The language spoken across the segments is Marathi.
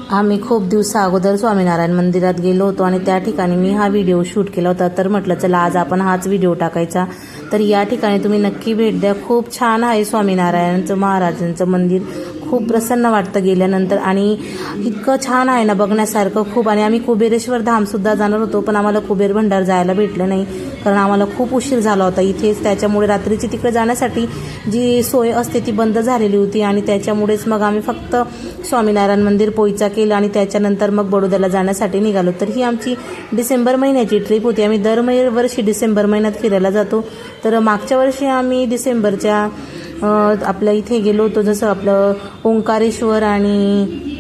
आम्ही खूप दिवसा अगोदर स्वामीनारायण मंदिरात गेलो होतो आणि त्या ठिकाणी मी हा व्हिडिओ शूट केला होता। तर म्हटलं चला आज आपण हाच व्हिडिओ टाकायचा। तर या ठिकाणी तुम्ही नक्की भेट द्या। खूप छान आहे स्वामीनारायणचं महाराजांचं मंदिर। खूप प्रसन्न वाटतं गेल्यानंतर आणि इतकं छान आहे ना बघण्यासारखं खूप। आणि आम्ही कुबेरेश्वर धामसुद्धा जाणार होतो पण आम्हाला कुबेर भंडार जायला भेटलं नाही कारण आम्हाला खूप उशीर झाला होता इथेच। त्याच्यामुळे रात्रीची तिकडे जाण्यासाठी जी सोय असते ती बंद झालेली होती आणि त्याच्यामुळेच मग आम्ही फक्त स्वामीनारायण मंदिर पोईचा केलं आणि त्याच्यानंतर मग बडोद्याला जाण्यासाठी निघालो। तर ही आमची डिसेंबर महिन्याची ट्रिप होती। आम्ही दरवर्षी डिसेंबर महिन्यात फिरायला जातो। तर मागच्या वर्षी आम्ही डिसेंबरच्या आपल्या इथे गेलो होतो, जसं आपलं ओंकारेश्वर आणि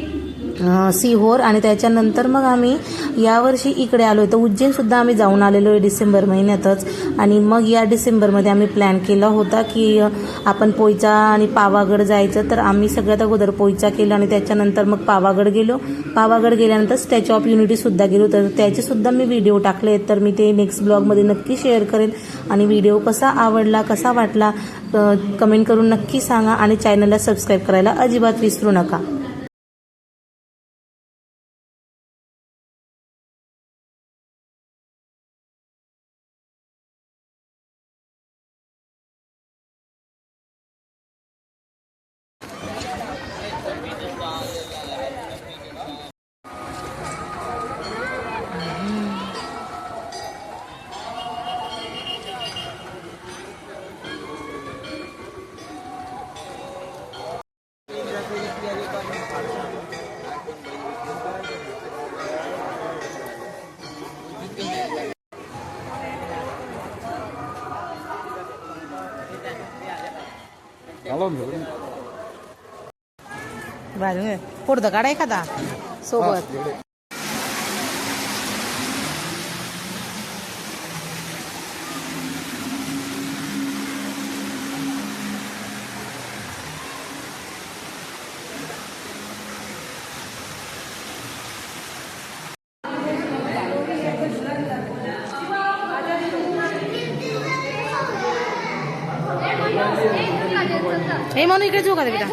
सिहोर, आणि त्याच्यानंतर मग आम्ही यावर्षी इकडे आलो होतो। उज्जैनसुद्धा आम्ही जाऊन आलेलो आहे डिसेंबर महिन्यातच। आणि मग या डिसेंबरमध्ये आम्ही प्लॅन केला होता की आपण पोईचा आणि पावागड जायचं। तर आम्ही सगळ्यात अगोदर पोईचा केला आणि त्याच्यानंतर मग पावागड गेलो। पावागड गेल्यानंतर स्टॅच्यू ऑफ युनिटीसुद्धा गेलो। तर त्याचेसुद्धा मी व्हिडिओ टाकले आहेत, तर मी ते नेक्स्ट ब्लॉगमध्ये नक्की शेअर करेन। आणि व्हिडिओ कसा आवडला कसा वाटला कमेंट करून नक्की सांगा आणि चॅनलला सबस्क्राईब करायला अजिबात विसरू नका। पुढं काढा एखादा सोबत। हे म्हणून इकडे झोका दे बेटा।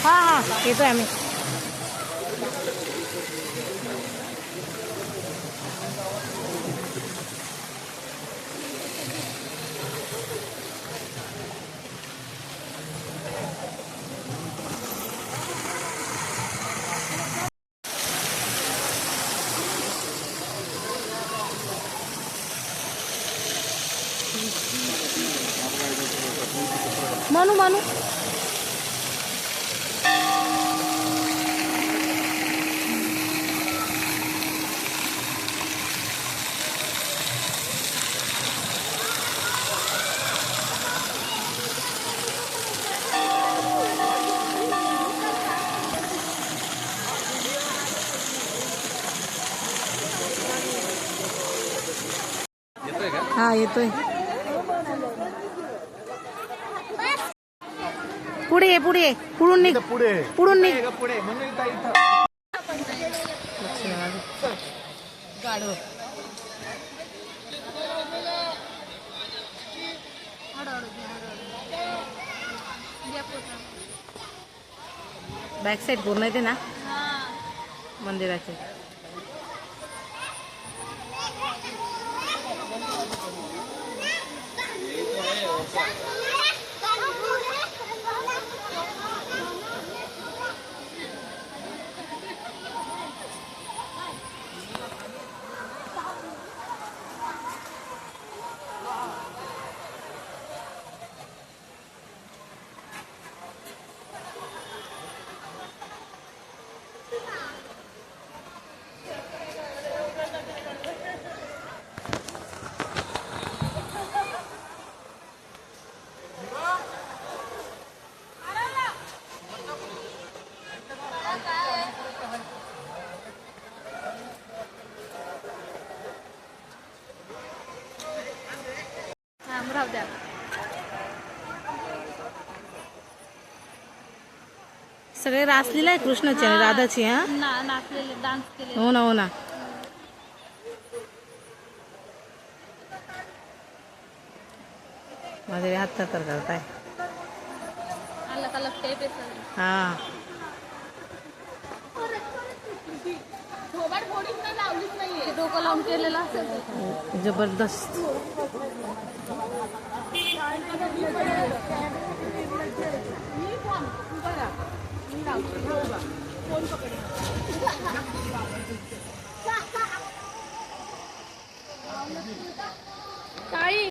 हाँ येतोय आम्ही। मानू मानू हाँ येतोय। पुढे ये पुढे पुढून निघ पुढून निघ बॅक साईड पूर्ण येते ना मंदिराचे। सगळे रासलीला आहे कृष्णाची आणि राधाची. हा नाचलेले, डान्स केले. हो ना हो ना. माझे हात तर करताय. अलग अलग टेप आहे सगळे. हा डोकं लावून केलेलं असेल. जबरदस्त. काळी